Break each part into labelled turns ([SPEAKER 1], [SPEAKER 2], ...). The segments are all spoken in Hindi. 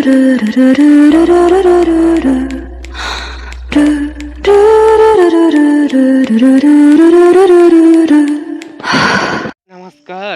[SPEAKER 1] नमस्कार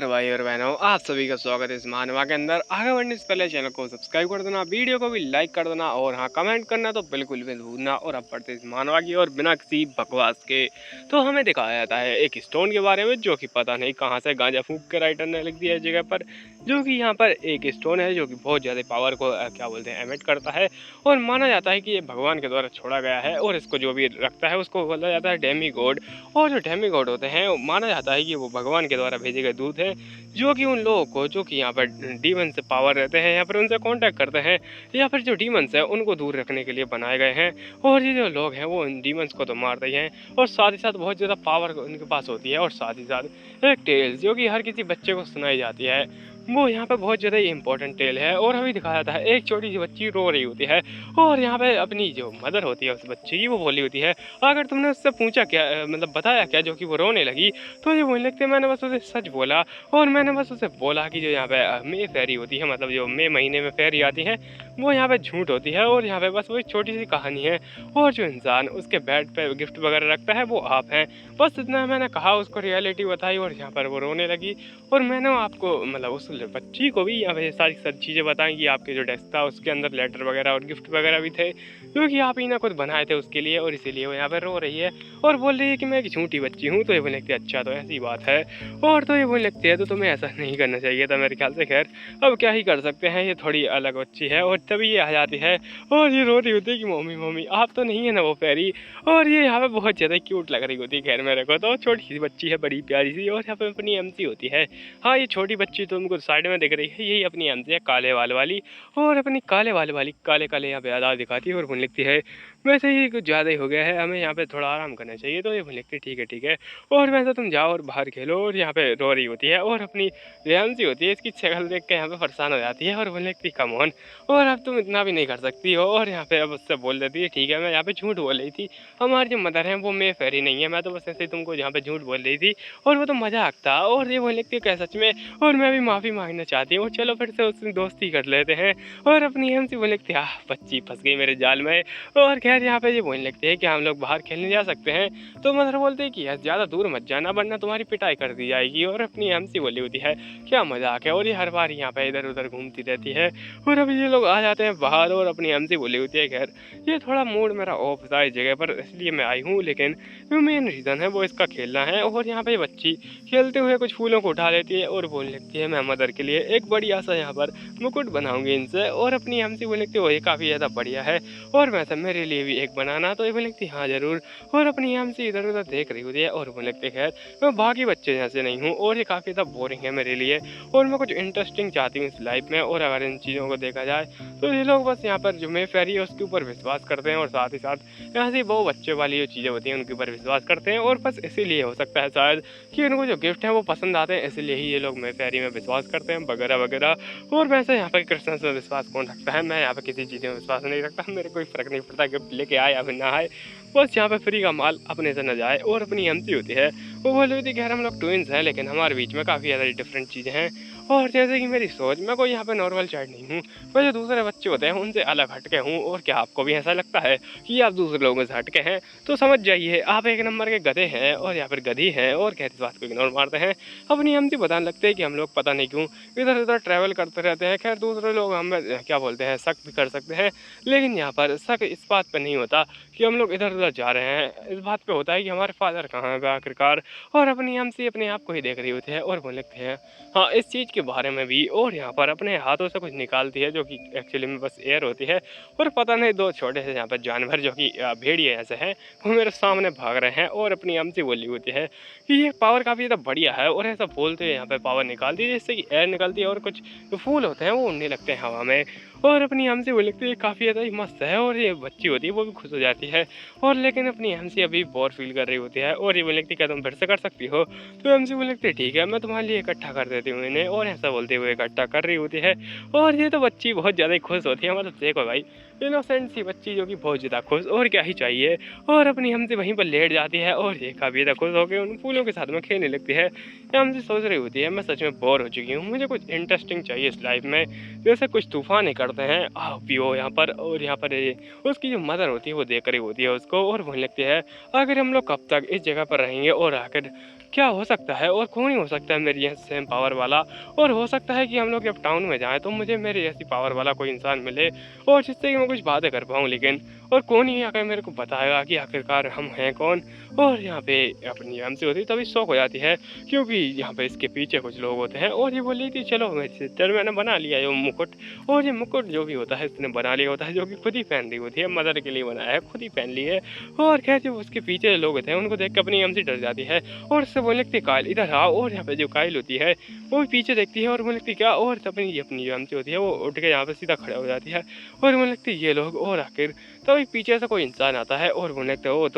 [SPEAKER 1] भाई और बहनों, आप सभी का स्वागत है इस महानवा के अंदर। आगे बढ़ने से पहले चैनल को सब्सक्राइब कर देना, वीडियो को भी लाइक कर देना और हाँ कमेंट करना तो बिल्कुल भी भूलना। और अब बढ़ते इस महानवा की और बिना किसी बकवास के तो हमें दिखाया जाता है एक स्टोन के बारे में, जो कि पता नहीं कहाँ से गांजा फूंक के राइटर ने लिख दिया है जगह पर। जो कि यहाँ पर एक स्टोन है जो कि बहुत ज़्यादा पावर को क्या बोलते हैं एमिट करता है, और माना जाता है कि ये भगवान के द्वारा छोड़ा गया है। और इसको जो भी रखता है उसको बोला जाता है डेमी गॉड। और जो डेमी गॉड होते हैं माना जाता है कि वो भगवान के द्वारा भेजे गए दूत हैं, जो कि उन लोगों को जो कि यहाँ पर डीमन से पावर रहते हैं यहाँ पर उनसे कांटेक्ट करते हैं, या फिर जो डीमंस है उनको दूर रखने के लिए बनाए गए हैं। और ये जो लोग हैं वो इन डीमंस को तो मारते ही हैं, और साथ ही साथ बहुत ज़्यादा पावर उनके पास होती है। और साथ ही साथ एक टेल्स जो कि हर किसी बच्चे को सुनाई जाती है, वो यहाँ पे बहुत ज़्यादा इंपॉर्टेंट टेल है। और हमें दिखाया जाता है एक छोटी सी बच्ची रो रही होती है, और यहाँ पे अपनी जो मदर होती है उस बच्चे की वो बोली होती है, अगर तुमने उससे पूछा क्या मतलब बताया क्या जो कि वो रोने लगी, तो ये बोलने लगते मैंने बस उसे सच बोला। और मैंने बस उसे बोला कि जो यहाँ पे मे फेरी होती है, मतलब जो मई महीने में फेरी आती है, वो यहाँ पे झूठ होती है। और यहाँ पे बस वही छोटी सी कहानी है, और जो इंसान उसके बेड पे गिफ्ट वगैरह रखता है वो आप हैं। बस इतना मैंने कहा, उसको रियलिटी बताई और यहाँ पर वो रोने लगी। और मैंने आपको मतलब उस बच्ची को भी यहाँ पे सारी सब चीज़ें बताई कि आपके जो डेस्क था उसके अंदर लेटर वगैरह और गिफ्ट वगैरह भी थे, जो कि आप ही ना खुद बनाए थे उसके लिए, और इसीलिए वो यहाँ पे रो रही है और बोल रही है कि मैं एक झूठी बच्ची हूँ। तो ये बोलने लगती है अच्छा तो ऐसी बात है। और तो ये बोलने लगती है तो तुम्हें ऐसा नहीं करना चाहिए था मेरे ख्याल से। खैर अब क्या ही कर सकते हैं, ये थोड़ी अलग बच्ची है। और तभी ये आ जाती है और ये रो रही होती है कि मम्मी मम्मी आप तो नहीं है ना वो फेरी। और ये यहाँ पे बहुत ज़्यादा क्यूट लग रही होती है खैर मेरे को तो। छोटी सी बच्ची है बड़ी प्यारी सी, और यहाँ पे अपनी एमसी होती है। हाँ ये छोटी बच्ची तो उनको साइड में दिख रही है, यही अपनी एमसी है काले वाल वाली। और अपनी काले वाल वाली काले काले यहाँ पे आधार दिखाती है और बोलने लगती है वैसे ही कुछ ज़्यादा ही हो गया है, हमें यहाँ पे थोड़ा आराम करना चाहिए। तो ये बोलने लगती है ठीक है ठीक है, और वैसे तुम जाओ और बाहर खेलो। और यहाँ पे रो रही होती है, और अपनी रेमसी होती है इसकी शक्ल देख के यहाँ पे परेशान हो जाती है और बोलने लगती है कम ऑन, और अब तुम इतना भी नहीं कर सकती हो। और यहाँ पे अब उससे बोल देती है ठीक है मैं यहाँ पे झूठ बोल रही थी, हमारी जो मदर है वो मे फेरी नहीं है, मैं तो बस ऐसे ही तुमको यहाँ पे झूठ बोल रही थी और वो तो मजाक था। और ये बोलने लगती है क्या सच में, और मैं भी माफ़ी मांगना चाहती हूँ, चलो फिर से उससे दोस्ती कर लेते हैं। और अपनी एमसी बोलने लगती है बच्ची फंस गई मेरे जाल में। और खैर यहाँ पे ये बोलने लगते हैं कि हम लोग बाहर खेलने जा सकते हैं। तो मदर बोलते हैं कि यार ज़्यादा दूर मत जाना वरना तुम्हारी पिटाई कर दी जाएगी। और अपनी एमसी बोली होती है क्या मजाक है, और ये हर बार यहाँ पे इधर उधर घूमती रहती है। और अभी ये लोग आ जाते हैं बाहर, और अपनी एमसी बोली होती है खैर ये थोड़ा मूड मेरा ऑफ था इस जगह पर इसलिए मैं आई हूँ, लेकिन जो मेन रीज़न है वो इसका खेलना है। और यहाँ पे बच्ची खेलते हुए कुछ फूलों को उठा लेती है और बोलने लगती है मैं मदर के लिए एक बढ़िया सा यहाँ पर मुकुट बनाऊंगी इनसे। और अपनी एमसी बोलने लगती है वो ये काफ़ी ज़्यादा बढ़िया है, और वैसे मेरे लिए भी एक बनाना। तो ये बोलने लगती हाँ ज़रूर। और अपनी एमसी इधर उधर देख रही होती है और बोलने लगती है खैर मैं बाकी बच्चे जैसे नहीं हूँ, और ये काफ़ी ज़्यादा बोरिंग है मेरे लिए, और मैं कुछ इंटरेस्टिंग चाहती हूँ इस लाइफ में। और अगर इन चीज़ों को देखा जाए तो ये लोग बस यहाँ पर जो मे फेरी है उसके ऊपर विश्वास करते हैं, और साथ ही साथ ऐसी बहु बच्चे वाली जो चीज़ें होती हैं उनके ऊपर विश्वास करते हैं। और बस इसीलिए हो सकता है शायद कि उनको जो गिफ्ट हैं वो पसंद आते हैं, इसीलिए ही ये लोग मे फेरी में विश्वास करते हैं वगैरह वगैरह। और वैसे यहाँ पर क्रिसमस में विश्वास कौन रखता है, मैं यहाँ पर किसी चीज़ में विश्वास नहीं रखता, मेरे कोई फ़र्क नहीं पड़ता गिफ्ट लेके आए या फिर ना आए, बस यहाँ पे फ्री का माल अपने से न जाए। और अपनी एमसी होती है वो बोल रही थी कि यार हम लोग ट्विंस हैं लेकिन हमारे बीच में काफ़ी ज़्यादा डिफरेंट चीज़ें हैं। और जैसे कि मेरी सोच, मैं कोई यहाँ पे नॉर्मल चाइल्ड नहीं हूँ, मैं जो दूसरे बच्चे होते हैं उनसे अलग हटके हूँ। और क्या आपको भी ऐसा लगता है कि आप दूसरे लोगों से हटके हैं, तो समझ जाइए आप एक नंबर के गधे हैं और या फिर गधी हैं। और खैर इस बात को इग्नोर मारते हैं, अपनी एमसी बताने लगते हैं कि हम लोग पता नहीं क्यों इधर उधर ट्रैवल करते रहते हैं। खैर दूसरे लोग हमें क्या बोलते हैं शक भी कर सकते हैं, लेकिन यहाँ पर शक इस बात पर नहीं होता कि हम लोग इधर उधर जा रहे हैं, इस बात पे होता है कि हमारे फादर कहाँ हैं आखिरकार। और अपनी एमसी अपने आप को ही देख रही होती है और बोलने लगते हैं हाँ इस चीज़ के बारे में भी। और यहाँ पर अपने हाथों से कुछ निकालती है जो कि एक्चुअली में बस एयर होती है, और पता नहीं दो छोटे से यहाँ पर जानवर जो कि भेड़िए ऐसे हैं वो मेरे सामने भाग रहे हैं। और अपनी एमसी बोली होती है कि ये पावर काफ़ी ज़्यादा बढ़िया है, और ऐसा बोलते हुए यहाँ पे पावर निकालती है जिससे कि एयर निकलती है और कुछ जो फूल होते हैं वो उड़ने लगते हैं हवा में। और अपनी एमसी बोली लगती है काफ़ी ज़्यादा ही मस्त है, और ये बच्ची होती है वो भी खुश हो जाती है। और लेकिन अपनी एमसी अभी बोर फील कर रही होती है और ये बोलने लगती है क्या तुम फिर से कर सकती हो। तो एमसी बोलने लगती है ठीक है मैं तुम्हारे लिए इकट्ठा कर देती हूँ इन्हें, और ऐसा बोलते हुए इकट्ठा कर रही होती है। और ये तो बच्ची बहुत ज़्यादा खुश होती है, मतलब देखो भाई इनोसेंट सी बच्ची जो कि बहुत ज़्यादा खुश, और क्या ही चाहिए। और अपनी हमसे वहीं पर लेट जाती है और ये काफ़ी ज़्यादा खुश होकर उन फूलों के साथ में खेलने लगती है। या हमसे सोच रही होती है मैं सच में बोर हो चुकी हूँ, मुझे कुछ इंटरेस्टिंग चाहिए इस लाइफ में, जैसे कुछ तूफान ही करते हैं आओ पियो यहाँ पर। और यहाँ पर ये उसकी जो मदर होती है वो देख रही होती है उसको, और बोलने लगती है अगर हम लोग कब तक इस जगह पर रहेंगे और आखिर क्या हो सकता है और कौन ही हो सकता है मेरी जैसे सेम पावर वाला। और हो सकता है कि हम लोग जब टाउन में जाएं तो मुझे मेरे जैसी पावर वाला कोई इंसान मिले और जिससे कि मैं कुछ बातें कर पाऊँ, लेकिन और कौन ही आकर मेरे को बताएगा कि आखिरकार हम हैं कौन। और यहाँ पे अपनी एमसी होती है तभी शौक हो जाती है, क्योंकि यहाँ पे इसके पीछे कुछ लोग होते हैं। और ये बोली थी चलो मेरी सिस्टर मैंने बना लिया ये मुकुट, और ये मुकुट जो भी होता है इसने बना लिया होता है, जो कि खुद ही पहन रही होती है, मदर के लिए बनाया है, खुद ही पहन ली है। और खैर जो उसके पीछे लोग होते हैं उनको देख कर अपनी एमसी डर जाती है और उससे बोलने लगती है कायल इधर आओ। और यहाँ पे जो कायल होती है वो भी पीछे देखती है और बोलने लगती है क्या, और अपनी अपनी जो एमसी होती है वो उठ के यहाँ पे सीधा खड़ा हो जाती है और बोलने लगती है ये लोग। और आखिर तभी पीछे से कोई इंसान आता है और बोलने लगता है ओ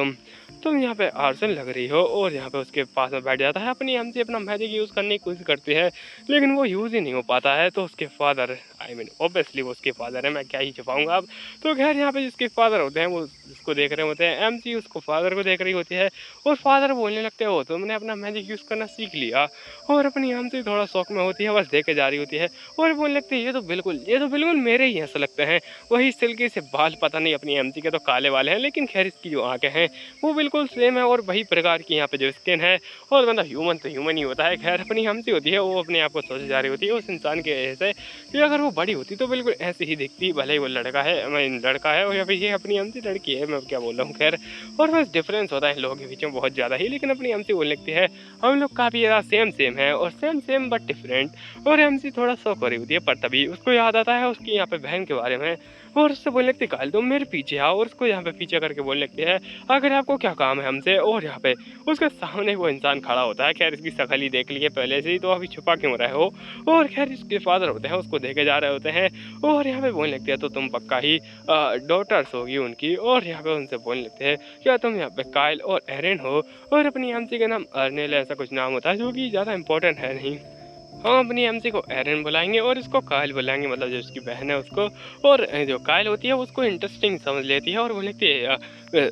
[SPEAKER 1] तुम यहाँ पे आर्सन लग रही हो, और यहाँ पे उसके पास में बैठ जाता है। अपनी एमसी अपना मैजिक यूज़ करने की कोशिश करती है लेकिन वो यूज़ ही नहीं हो पाता है। तो उसके फादर आई मीन ऑब्वियसली वो उसके फादर है, मैं क्या ही छुपाऊंगा अब। तो खैर यहाँ पे जिसके फादर होते हैं वो उसको देख रहे होते हैं, एमसी उसको फादर को देख रही होती है और फादर बोलने लगते हो तुमने अपना मैजिक यूज़ करना सीख लिया। और अपनी एमसी थोड़ा शौक में होती है, बस देखे जा रही होती है और बोलने लगती है ये तो बिल्कुल मेरे ही ऐसा लगते हैं, वही सिल्की से बाल, पता नहीं अपनी एमसी के तो काले वाले हैं लेकिन खैर इसकी जो आंखें हैं वो बिल्कुल सेम है और वही प्रकार की यहाँ पे जो स्किन है। और मतलब ह्यूमन तो ह्यूमन ही होता है। खैर अपनी हमसी होती है वो अपने आप को सोचे जा रही होती है उस इंसान के ऐसे कि अगर वो बड़ी होती तो बिल्कुल ऐसे ही दिखती, भले ही वो लड़का है, मैं लड़का है और या फिर ये अपनी हमसी लड़की है, मैं क्या बोल रहा हूँ। खैर और बस डिफरेंस होता है इन लोगों के बीच में बहुत ज़्यादा ही, लेकिन अपनी हमसी बोलने लगती है हम लोग काफ़ी ज़्यादा सेम सेम है और सेम सेम बट डिफरेंट। और हमसी थोड़ा शौक हो रही होती है पर तभी उसको याद आता है उसकी यहाँ पे बहन के बारे में और उससे बोलने लगती काल तुम मेरे पीछे आओ, और उसको यहाँ पे पीछे करके बोलने लगती है अगर आपको क्या काम है हमसे। और यहाँ पे उसके सामने वो इंसान खड़ा होता है, खैर इसकी शक्ल ही देख ली है पहले से ही तो अभी छुपा क्यों रहे हो। और खैर इसके फादर होते हैं उसको देखे जा रहे होते हैं और यहाँ पे बोलने लगती है तो तुम पक्का ही डॉटर्स होगी उनकी। और यहाँ पे उनसे बोलने लगते हैं क्या तुम यहाँ पे कायल और एरन हो, और अपनी एमसी का नाम अर्नेल ऐसा कुछ नाम होता है जो कि ज़्यादा इंपॉर्टेंट है नहीं। हम अपनी एमसी को एरन बुलाएंगे और इसको कायल बुलाएंगे, मतलब जो उसकी बहन है उसको। और जो कायल होती है उसको इंटरेस्टिंग समझ लेती है और बोलती है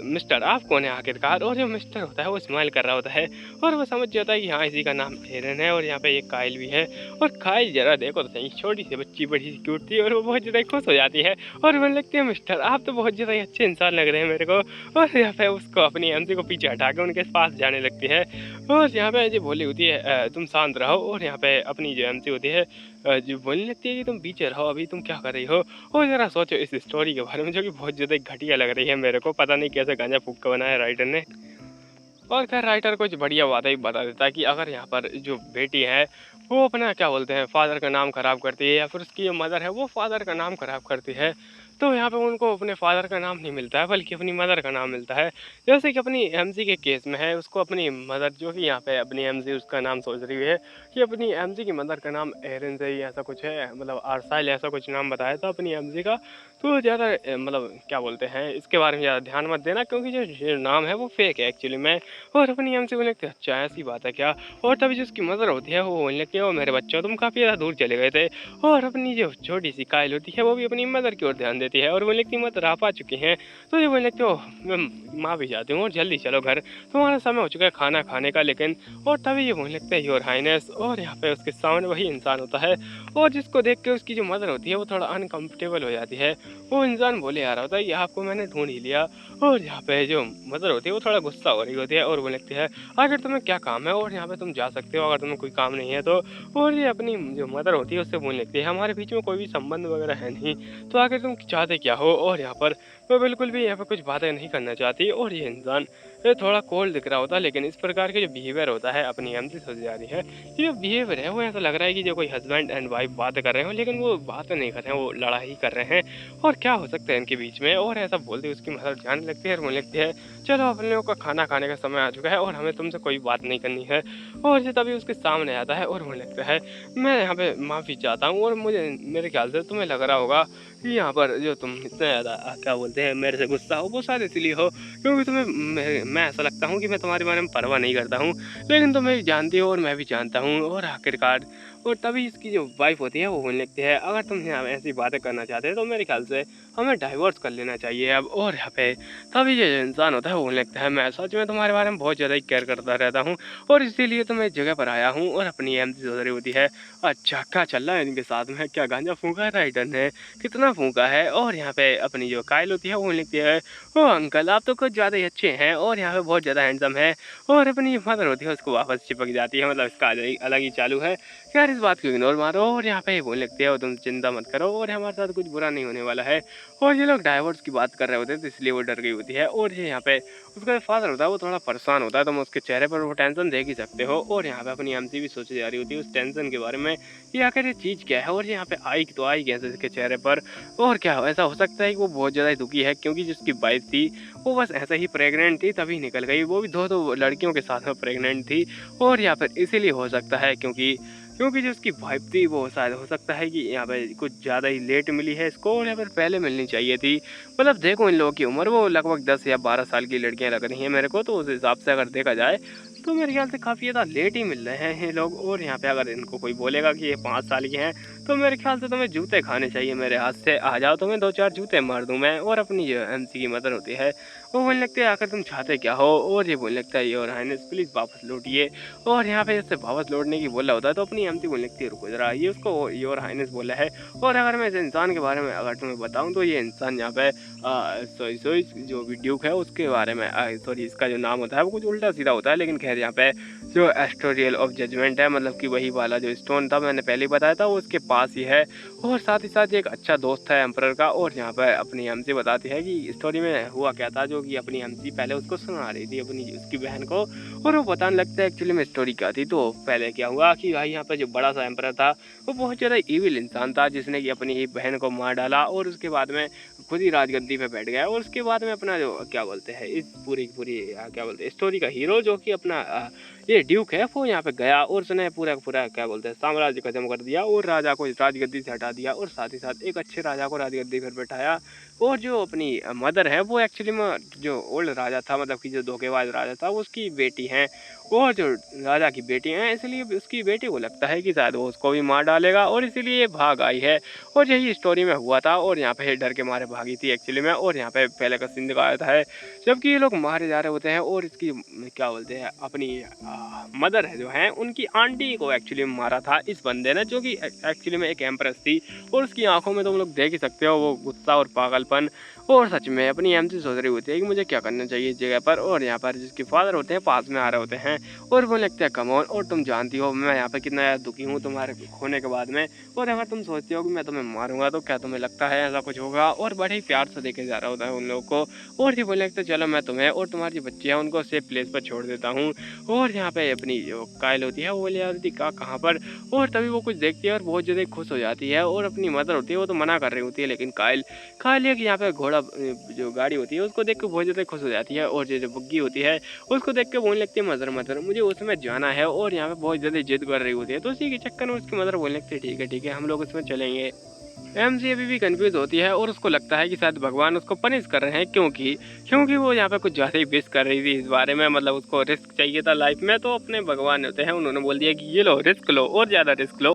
[SPEAKER 1] मिस्टर आप कौन है आखिरकार। और जो मिस्टर होता है वो स्माइल कर रहा होता है और वो समझ जाता है कि हाँ इसी का नाम एरन है और यहाँ पे एक कायल भी है। और कायल जरा देखो तो सही छोटी सी बच्ची बड़ी सी क्यूट थी और वो बहुत ज़्यादा खुश हो जाती है और बोलने लगती है मिस्टर आप तो बहुत ज़्यादा अच्छे इंसान लग रहे हैं मेरे को। और यहाँ पे उसको अपनी एमसी को पीछे हटा के उनके पास जाने लगती है और यहाँ पे जो बोली होती है तुम शांत रहो। और यहाँ पे अपनी जो एमसी होती है जो बोलने लगती है कि तुम पीछे रहो अभी तुम क्या कर रही हो। और ज़रा सोचो इस स्टोरी के बारे में जो कि बहुत ज़्यादा घटिया लग रही है मेरे को, पता नहीं कैसे गांजा फूक के बनाया राइटर ने। और खैर राइटर कुछ बढ़िया बात ही बता देता है कि अगर यहाँ पर जो बेटी है वो अपना क्या बोलते हैं फादर का नाम ख़राब करती है या फिर उसकी जो मदर है वो फादर का नाम ख़राब करती है, तो यहाँ पे उनको अपने फादर का नाम नहीं मिलता है बल्कि अपनी मदर का नाम मिलता है। जैसे कि अपनी एमसी के केस में है उसको अपनी मदर जो कि यहाँ पे अपनी एमसी उसका नाम सोच रही है कि अपनी एमसी की मदर का नाम एरन से ही ऐसा कुछ है, मतलब आरसाइल ऐसा कुछ नाम बताया था अपनी एमसी का। तो ज़्यादा मतलब क्या बोलते हैं इसके बारे में ज़्यादा ध्यान मत देना क्योंकि जो नाम है वो फेक है एक्चुअली में। और अपनी एमसी बोलने लगती है अच्छा ऐसी बात है क्या। और तभी जो उसकी मदर होती है वो बोलने लगती है ओ मेरे बच्चों तुम काफ़ी ज़्यादा दूर चले गए थे। और अपनी जो छोटी सी कायल होती है वो भी अपनी मदर की ओर ध्यान देती है और बोलने लगती मदर आप आ चुकी हैं। तो ये बोलने लगती हो मैं माँ भी जाती हूँ और जल्दी चलो घर तुम्हारा समय हो चुका है खाना खाने का लेकिन। और तभी ये बोलने लगते हैं योर हाइनेस। और यहाँ पे उसके सामने वही इंसान होता है और जिसको देख के उसकी जो मदर होती है वो थोड़ा अनकंफर्टेबल हो जाती है। वो इंसान बोले आ रहा होता है कि आपको मैंने ढूंढ ही लिया। और यहाँ पे जो मदर होती है वो थोड़ा गुस्सा हो रही होती है और वो लगती है आखिर तुम्हें क्या काम है और यहाँ पे तुम जा सकते हो अगर तुम्हें कोई काम नहीं है तो। और ये अपनी जो मदर होती है उससे बोलने लगती है हमारे बीच में कोई भी संबंध वगैरह है नहीं तो आखिर तुम चाहते क्या हो। और यहाँ पर मैं बिल्कुल भी यहाँ पे कुछ बातें नहीं करना चाहती। और ये इंसान ये थोड़ा कोल्ड दिख रहा होता है, लेकिन इस प्रकार के जो बिहेवियर होता है अपनी एमसी सोच जा रही है। ये जो बिहेवियर है वो ऐसा लग रहा है कि जो कोई हस्बैंड एंड वाइफ बात कर रहे हो, लेकिन वो बात नहीं कर रहे हैं, वो लड़ाई कर रहे हैं। और क्या हो सकता है इनके बीच में, और ऐसा बोलते ही उसकी मदर जाने लगती है और बोलने लगती है, चलो अपन लोगों का खाना खाने का समय आ चुका है और हमें तुमसे कोई बात नहीं करनी है। और ये तभी उसके सामने आता है और बोलने लगता है, मैं यहाँ पे माफ़ी चाहता हूँ, और मुझे मेरे ख्याल से तुम्हें लग रहा होगा कि यहाँ पर जो तुम इतने ज़्यादा क्या बोलते हैं मेरे से गुस्सा हो, वो शायद इसलिए हो क्योंकि तुम्हें मैं ऐसा लगता हूँ कि मैं तुम्हारे बारे में परवाह नहीं करता हूँ, लेकिन तुम भी जानती हो और मैं भी जानता हूँ। और आखिरकार और तभी इसकी जो वाइफ होती है वो बोलने लगती है, अगर तुम यहाँ ऐसी बातें करना चाहते हैं तो मेरे ख्याल से हमें डाइवोर्स कर लेना चाहिए अब। और यहाँ पे तभी ये जो इंसान होता है वो बोलने लगता है, मैं सच में तुम्हारे बारे में बहुत ज़्यादा ही केयर करता रहता हूँ और इसीलिए तो मैं इस जगह पर आया हूँ। और अपनी एमसी सोच रही होती है, अच्छा क्या चल रहा है इनके साथ में, क्या गांजा फूंका है राइडर ने, कितना फूंका है। और यहाँ पे अपनी जो कायल होती है वो बोलने लगती है, ओ अंकल आप तो कुछ ज़्यादा ही अच्छे हैं और यहाँ पे बहुत ज़्यादा हैंडसम है। और अपनी मदर होती है उसको वापस चिपक जाती है, मतलब इसका अलग ही चालू है, यार इस बात को इग्नोर मारो। और यहाँ पे बोलने लगती है, और तुम चिंता मत करो और हमारे साथ कुछ बुरा नहीं होने वाला है। और ये लोग डाइवोर्स की बात कर रहे होते हैं तो इसलिए वो डर गई होती है। और ये यहाँ पे उसका जो फादर होता है वो थोड़ा परेशान होता है, तुम उसके चेहरे पर वो टेंशन देख ही सकते हो। और यहाँ पे अपनी एमसी भी सोची जा रही होती है उस टेंशन के बारे में, ये आखिर ये चीज़ क्या है, और ये यहाँ पे आई तो आई कैसे इसके चेहरे पर। और क्या ऐसा हो सकता है कि वो बहुत ज़्यादा दुखी है क्योंकि जिसकी वाइफ थी वो बस ऐसे ही प्रेग्नेंट थी तभी निकल गई, वो भी दो लड़कियों के साथ में प्रेग्नेंट थी। और यहाँ पर इसीलिए हो सकता है क्योंकि क्योंकि जो उसकी वाइफ थी वो शायद हो सकता है कि यहाँ पे कुछ ज़्यादा ही लेट मिली है इसको, और यहाँ पर पहले मिलनी चाहिए थी। मतलब देखो इन लोगों की उम्र वो लगभग 10 या 12 साल की लड़कियाँ लग रही हैं मेरे को, तो उस हिसाब से अगर देखा जाए तो मेरे ख्याल से काफ़ी ज़्यादा लेट ही मिल रहे हैं ये लोग। और यहाँ पे अगर इनको कोई बोलेगा कि ये 5 साल के हैं तो मेरे ख्याल से तुम्हें जूते खाने चाहिए मेरे हाथ से, आ जाओ तुम्हें 2-4 जूते मार दूँ मैं। और अपनी जो एमसी की मदर होती है वो बोलने लगती है, आखिर तुम चाहते क्या हो। और ये बोलने लगता है, योर हाइनेस प्लीज़ वापस लौटिए। और यहाँ पे इससे वापस लौटने की बोला होता है तो अपनी एमसी बोलने लगती है, रुको जरा, ये उसको योर हाइनेस बोला है। और अगर मैं इस इंसान के बारे में अगर तुम्हें बताऊँ तो ये इंसान यहाँ पे सॉरी जो ड्यूक है उसके बारे में, सॉरी इसका जो नाम होता है वो कुछ उल्टा सीधा होता है, लेकिन खैर यहाँ पे जो एस्टोरियल ऑफ जजमेंट है, मतलब कि वही वाला जो स्टोन था मैंने पहले ही बताया था वो उसके पास ही है। और साथ ही साथ एक अच्छा दोस्त है एम्परर का। और यहाँ पर अपनी एमसी बताती है कि स्टोरी में हुआ क्या था, जो कि अपनी एमसी पहले उसको सुना रही थी अपनी उसकी बहन को, और वो बताने लगता है एक्चुअली में स्टोरी क्या थी। तो पहले क्या हुआ कि भाई यहाँ पे जो बड़ा सा एम्परर था वो बहुत ज़्यादा ईविल इंसान था, जिसने कि अपनी ही बहन को मार डाला और उसके बाद में खुद ही राजगद्दी पे बैठ गया। और उसके बाद में अपना जो क्या बोलते हैं इस पूरी क्या बोलते हैं स्टोरी का हीरो जो कि अपना ये ड्यूक है वो यहाँ पे गया और उसने पूरा पूरा क्या बोलते हैं साम्राज्य खत्म कर दिया और राजा को राजगद्दी से हटा दिया, और साथ ही साथ एक अच्छे राजा को राजगद्दी पर बैठाया। और जो अपनी मदर है वो एक्चुअली में जो ओल्ड राजा था, मतलब कि जो धोखेबाज राजा था, वो उसकी बेटी हैं। और जो राजा की बेटी हैं इसलिए उसकी बेटी को लगता है कि शायद वो उसको भी मार डालेगा, और इसीलिए ये भाग आई है। और यही स्टोरी में हुआ था, और यहाँ पे डर के मारे भागी थी एक्चुअली में। और यहाँ पे पहले का सीन दिखाया था है जबकि ये लोग मारे जा रहे होते हैं, और इसकी क्या बोलते हैं अपनी मदर है जो है उनकी आंटी को एक्चुअली में मारा था इस बंदे ने, जो कि एक्चुअली में एक एम्प्रेस थी। और उसकी आंखों में तुम लोग देख ही सकते हो वो गुस्सा और पागलपन। और सच में अपनी एमसी सोच रही होती है कि मुझे क्या करना चाहिए इस जगह पर। और यहाँ पर जिसके फादर होते हैं पास में आ रहे होते हैं और वो लगता है कम ऑन, और तुम जानती हो मैं यहाँ पे कितना दुखी हूँ तुम्हारे खोने के बाद में, और अगर तुम सोचती हो कि मैं तुम्हें मारूंगा तो क्या तुम्हें लगता है ऐसा कुछ होगा। और बड़े ही प्यार से देखे जा रहा होता है उन लोगों को। और ये बोलने लगता है, चलो मैं तुम्हें और तुम्हारी जो बच्ची है उनको सेफ प्लेस पर छोड़ देता हूँ। और यहाँ पे अपनी जो कायल होती है वो ले जाती थी कहाँ पर, और तभी वो कुछ देखती है और बहुत ज़्यादा खुश हो जाती है। और अपनी मदर होती है वो तो मना कर रही होती है, लेकिन कायल एक यहाँ पे घोड़ा जो गाड़ी होती है उसको देख के बहुत ज़्यादा खुश हो जाती है। और जो बग्गी होती है उसको देख के बोलने लगती है, मदर मदर मुझे उसमें जाना है, और यहाँ पे बहुत ज़्यादा जिद कर रही होती है। तो उसी के चक्कर में उसकी मदर बोलने लगती है, ठीक है हम लोग उसमें चलेंगे। एमसी अभी भी कंफ्यूज होती है और उसको लगता है कि शायद भगवान उसको पनिश कर रहे हैं, क्योंकि वो यहाँ पे कुछ ज़्यादा ही विश कर रही थी इस बारे में, मतलब उसको रिस्क चाहिए था लाइफ में। तो अपने भगवान होते हैं उन्होंने बोल दिया कि ये लो रिस्क लो और ज़्यादा रिस्क लो।